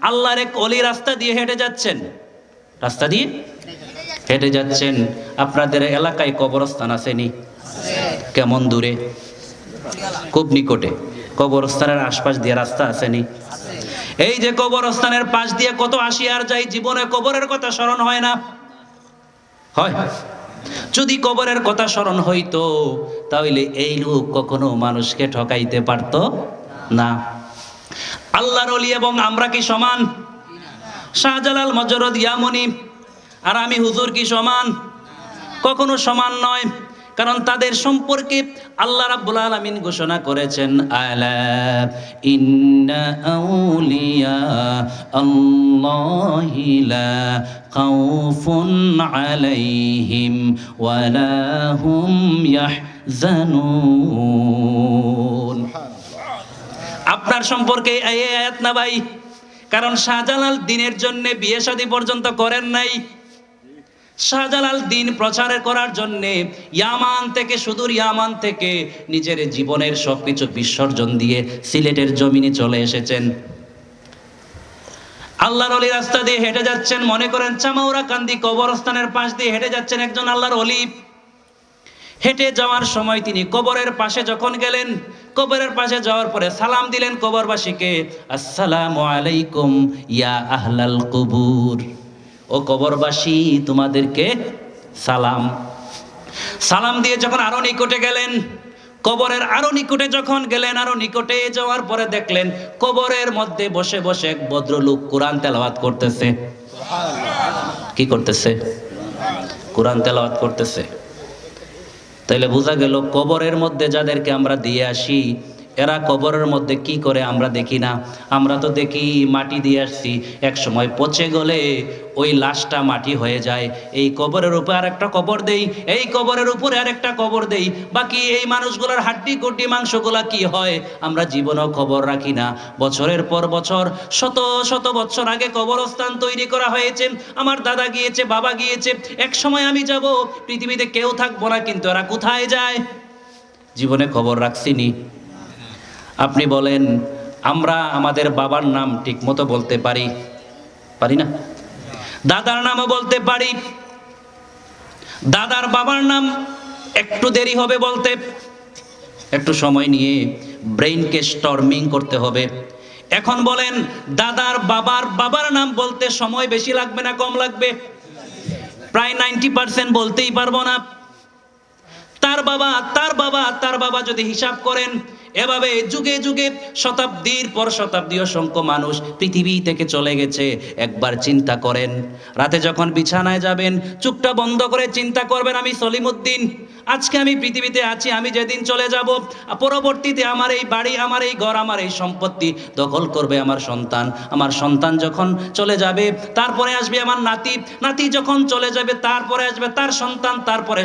আল্লাহর এক অলি রাস্তা দিয়ে হেঁটে যাচ্ছেন, রাস্তা দিয়ে হেঁটে যাচ্ছেন। আপনাদের এলাকায় কবরস্থান আসেনি? কেমন দূরে? খুব নিকটে। কবরস্থানের আশপাশ দিয়ে রাস্তা আসেনি? এই যে কবরস্থানের পাশ দিয়ে কত আসি আর যাই, জীবনে কবরের কথা স্মরণ হয় না? হয়। যদি কবরের কথা স্মরণ হইতো তাহলে এই লোক কখনো মানুষকে ঠকাইতে পারতো না। আল্লাহর ওলি এবং আমরা কি সমান? শাহজালাল, মজরদ, ইয়ামনি আর আমি হুজুর কি সমান? কখনো সমান নয়। কারণ তাদের সম্পর্কে আল্লাহ রাব্বুল আলামিন ঘোষণা করেছেন, আলা ইন্না আউলিয়া আল্লাহি লা খাউফুন আলাইহিম ওয়ালা হুম ইয়াহজানুন। আপনার সম্পর্কে এই আয়াত না ভাই? কারণ শাহজালাল দিনের জন্য বিয়ে শাদী পর্যন্ত করেন নাই। শাহজালাল দিন প্রচার করার জন্য ইয়ামান থেকে, সুদূর ইয়ামান থেকে নিজের জীবনের সবকিছু বিসর্জন দিয়ে সিলেটের জমিনে চলে এসেছেন। আল্লাহর ওলি রাস্তা দিয়ে হেঁটে যাচ্ছেন, মনে করেন চামাউরা কান্দি কবরস্থানের পাশ দিয়ে হেঁটে যাচ্ছেন একজন আল্লাহর ওলি। হেঁটে যাওয়ার সময় তিনি কবরের পাশে যখন গেলেন, কবরের পাশে যাওয়ার পরে সালাম দিলেন কবরবাসীকে, আসসালামু আলাইকুম ইয়া আহলাল কুবুর। ও কবরবাসী, তোমাদেরকে সালাম। সালাম দিয়ে যখন আরো নিকটে গেলেন, কবরের আরো নিকটে যখন গেলেন, আরো নিকটে যাওয়ার পরে দেখলেন কবরের মধ্যে বসে বসে এক ভদ্রলোক কোরআন তেলাওয়াত করতেছে। কি করতেছে? কোরআন তেলাওয়াত করতেছে। তাইলে বোঝা গেল কবরের মধ্যে যাদেরকে আমরা দিয়ে আসি এরা কবরের মধ্যে কি করে আমরা দেখি না। আমরা তো দেখি মাটি দিয়ে আসছি, এক সময় পচে গলে ওই লাশটা মাটি হয়ে যায়। এই কবরের উপরে আরেকটা কবর দেই, এই কবরের উপরে আরেকটা কবর দেই, বাকি এই মানুষগুলোর হাড্ডি গুড্ডি মাংসগুলা কি হয় আমরা জীবনেও খবর রাখি না। বছরের পর বছর, শত শত বছর আগে কবরস্থান তৈরি করা হয়েছে, আমার দাদা গিয়েছে, বাবা গিয়েছে, এক সময় আমি যাব, পৃথিবীতে কেউ থাকবো না, কিন্তু এরা কোথায় যায় জীবনে খবর রাখছিনি। আপনি বলেন আমরা আমাদের বাবার নাম ঠিক মতো বলতে পারি? পারি না। দাদার নামও বলতে পারি, দাদার বাবার নাম একটু দেরি হবে বলতে, একটু সময় নিয়ে ব্রেইনকে স্টর্মিং করতে হবে। এখন বলেন দাদার বাবার নাম বলতে সময় বেশি লাগবে না কম লাগবে? প্রায় 90% বলতেই পারবো না। তার বাবা যদি হিসাব করেন, এভাবে যুগে যুগে শতাব্দীর পর শতাব্দী অসংখ্য মানুষ পৃথিবী থেকে চলে গেছে। একবার চিন্তা করেন, রাতে যখন বিছানায় যাবেন চোখটা বন্ধ করে চিন্তা করবেন, আমি সলিমউদ্দিন, আজকে আমি পৃথিবীতে আছি, আমি যেদিন চলে যাব পরবর্তীতে আমার এই বাড়ি, আমার এই ঘর, আমার এই সম্পত্তি দখল করবে আমার সন্তান। আমার সন্তান যখন চলে যাবে তারপরে আসবে আমার নাতি, নাতি যখন চলে যাবে তারপরে আসবে তার সন্তান, তারপরে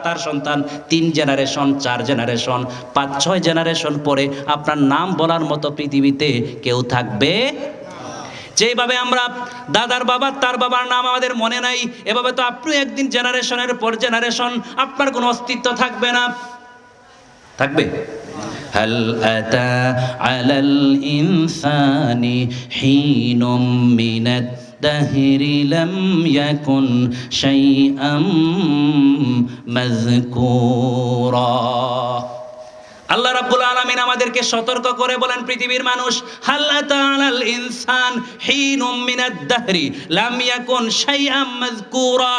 তার সন্তান, 3 জেনারেশন, 4 জেনারেশন, 5-6 জেনারেশন পরে আপনার নাম বলার মতো পৃথিবীতে কেউ থাকবে? যেভাবে আমরা দাদার বাবা তার বাবার নাম আমাদের মনে নাই, এভাবে তো আপনি একদিন জেনারেশনের পর জেনারেশন আপনার কোনো অস্তিত্ব থাকবে না। থাকবে? হাল আতা আলাল ইনসানি হিনুম মিনাদ দাহরি লাম ইয়াকুন শাইআম মাযকুরা। আল্লাহ রাব্বুল আলামিন আমাদেরকে সতর্ক করে বলেন, পৃথিবীর মানুষ, হাল আতা আলাল ইনসান হিনুম মিনাদ দাহরি লাম ইয়াকুন শাইআম মাযকুরা।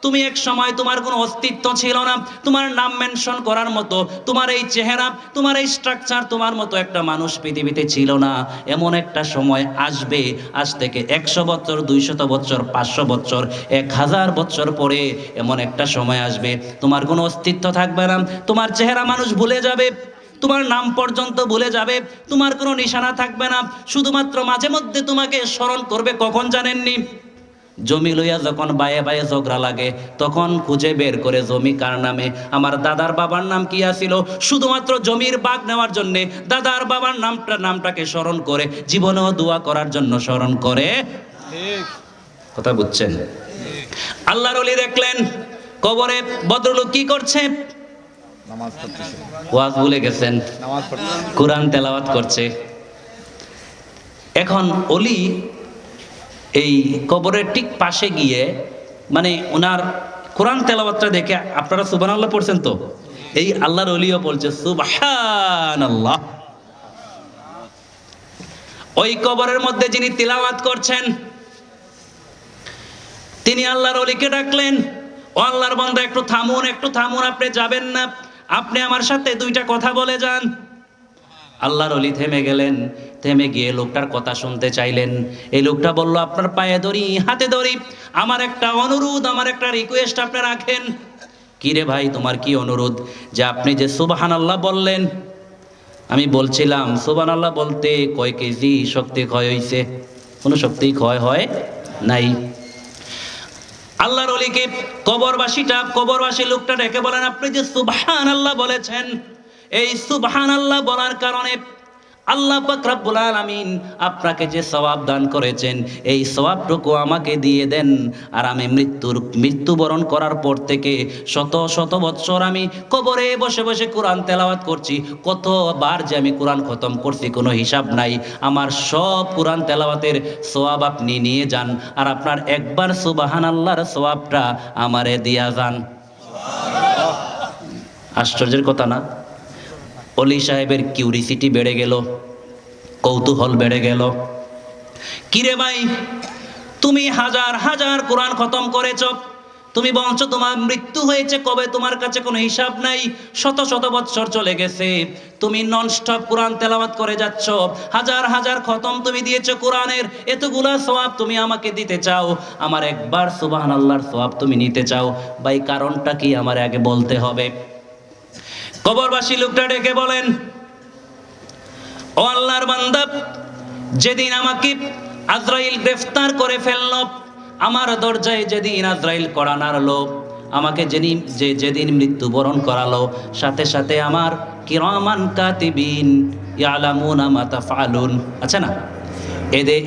তুমি এক সময় তোমার কোনো অস্তিত্ব ছিল না, তোমার নাম মেনশন করার মতো, তোমার এই চেহারা, তোমার এই স্ট্রাকচার, তোমার মতো একটা মানুষ পৃথিবীতে ছিল না। এমন একটা সময় আসবে, আজ থেকে 100 বছর, 200 বছর, 500 বছর, 1000 বছর পরে এমন একটা সময় আসবে তোমার কোনো অস্তিত্ব থাকবে না, তোমার চেহারা মানুষ ভুলে যাবে, তোমার নাম পর্যন্ত ভুলে যাবে, তোমার কোনো নিশানা থাকবে না। শুধুমাত্র মাঝে মধ্যে তোমাকে স্মরণ করবে, কখন জানেননি? জমি লইয়া যখন বায়ে বায়ে ঝগড়া লাগে তখন খুঁজে বের করে জমি কার নামে। আমার দাদার বাবার নাম কি আছিল, শুধুমাত্র জমির ভাগ নেওয়ার জন্য দাদার বাবার নামটাকে স্মরণ করে, জীবনেও দোয়া করার জন্য স্মরণ করে। কথা বুঝছেন? আল্লাহর ওলি দেখলেন কবরে ভদ্রলোক কি করছে? নামাজ পড়তেছে। ওয়াজ ভুলে গেছেন, নামাজ পড়তেছে। কোরআন তেলাওয়াত করছে। এখন অলি এই কবরের ঠিক পাশে গিয়ে মানে ওনার কোরআন তেলাওয়াতটা দেখে, আপনারা সুবহানাল্লাহ পড়ছেন তো, এই আল্লাহর অলিও বলছে সুবহানাল্লাহ। ওই কবরের মধ্যে যিনি তিলাওয়াত করছেন তিনি আল্লাহর অলিকে ডাকলেন, ও আল্লাহর বান্দা একটু থামুন, একটু থামুন, আপনি যাবেন না, আপনি আমার সাথে দুইটা কথা বলে যান। আল্লাহর অলি থেমে গেলেন, থেমে গিয়ে লোকটার কথা শুনতে চাইলেন। এই লোকটা বলল, আপনার পায়ে ধরি, হাতে ধরি, আমার একটা অনুরোধ, আমার একটা রিকোয়েস্ট আপনি রাখেন। কি রে ভাই, তোমার কি অনুরোধ? যে আপনি যে সুবহানাল্লাহ বললেন, আমি বলছিলাম সুবহানাল্লাহ বলতে কয় কেজি শক্তি ক্ষয় হইছে? কোনো শক্তি ক্ষয় হয় নাই। আল্লাহর ওলিকে কবরবাসী লোকটা ডেকে বলেন, আপনি যে সুবহানাল্লাহ বলেছেন, এই সুবহানাল্লাহ বলার কারণে আল্লাহ পাক রব্বুল আলামিন আপনাকে যে সওয়াব দান করেছেন, এই সওয়াবটুকু আমাকে দিয়ে দেন। আর আমি মৃত্যুবরণ করার পর থেকে শত শত বৎসর আমি কবরে বসে বসে কোরআন তেলাওয়াত করছি, কতবার যে আমি কোরআন খতম করছি কোনো হিসাব নাই। আমার সব কোরআন তেলাওয়াতের সওয়াব আপনি নিয়ে যান, আর আপনার একবার সুবহানাল্লাহর সওয়াবটা আমারে দিয়া যান। আশ্চর্যের কথা না? অলি সাহেবের কিউরিসিটি বেড়ে গেল, কৌতূহল বেড়ে গেল। কিরে ভাই, তুমি হাজার হাজার কোরআন খতম করেছ, তুমি বলছো তোমার মৃত্যু হয়েছে কবে, তোমার কাছে কোনো হিসাব নাই, শত শত বৎসর চলে গেছে, তুমি ননস্টপ কোরআন তেলাওয়াত করে যাচ্ছ, হাজার হাজার খতম তুমি দিয়েছো কোরআনের, এতগুলা সওয়াব তুমি আমাকে দিতে চাও, আমার একবার সুবহানাল্লাহর সওয়াব তুমি নিতে চাও। ভাই কারণটা কি আমার আগে বলতে হবে। কবরবাসী লোকটা ডেকে বলেন, ও আল্লাহর বান্দা, যেদিন আমাকে আজরাইল গ্রেফতার করে ফেললো, আমার দরজায় যেদিন আজরাইল কড়া নাড়লো, আমাকে যেদিন মৃত্যুবরণ করালো, সাথে সাথে আমার কিরামান কাতিবিন ইয়ালামুনা মা তাফআলুন আছে না,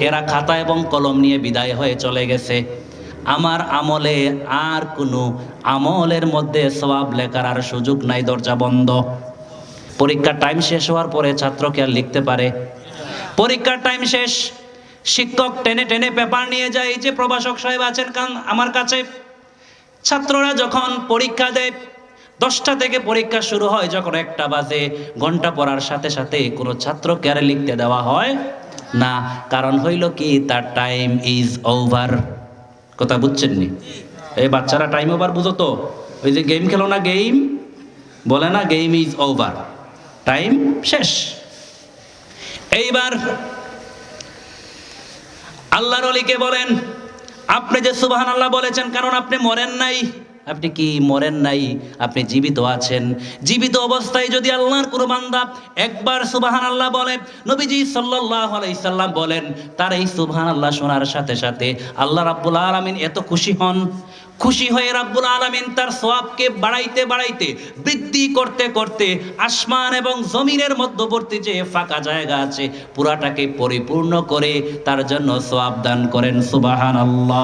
এরা খাতা এবং কলম নিয়ে বিদায় হয়ে চলে গেছে। আমার আমলে আর কোনো আমলের মধ্যে সওয়াব লেখার আর সুযোগ নাই, দরজা বন্ধ। পরীক্ষার টাইম শেষ হওয়ার পরে ছাত্র কি আর লিখতে পারে? পরীক্ষার টাইম শেষ, শিক্ষক টেনে টেনে পেপার নিয়ে যায়, এই যে প্রভাষক সাহেব আছেন আমার কাছে, ছাত্ররা যখন পরীক্ষা দেয় 10টা থেকে পরীক্ষা শুরু হয়, যখন 1টা বাজে, ঘন্টা পড়ার সাথে সাথে কোনো ছাত্রকে আর লিখতে দেওয়া হয় না। কারণ হইল কি, তার টাইম ইজ ওভার। কথা বুঝছেন নি? এই বাচ্চারা টাইম ওভার বুঝো তো? ওই যে গেম খেলো না, গেম বলে না, গেম ইজ ওভার, টাইম শেষ। এইবার আল্লাহর ওলিকে বলেন, আপনি যে সুবহানাল্লাহ বলেছেন, কারণ আপনি মরেন নাই। আপনি কি মরেন নাই? আপনি জীবিত আছেন। জীবিত অবস্থায় যদি আল্লাহর কোনো বান্দা একবার সুবহানাল্লাহ বলে, নবীজি সাল্লাল্লাহু আলাইহি সাল্লাম বলেন, তার এই সুবহানাল্লাহ শোনার সাথে সাথে আল্লাহ রাব্বুল আলামিন এত খুশি হন, খুশি হয়ে রাব্বুল আলামিন তার সওয়াবকে বাড়াইতে বাড়াইতে, বৃদ্ধি করতে করতে, আসমান এবং জমিনের মধ্যবর্তী যে ফাঁকা জায়গা আছে পুরাটাকে পরিপূর্ণ করে তার জন্য সওয়াব দান করেন। সুবহানাল্লাহ।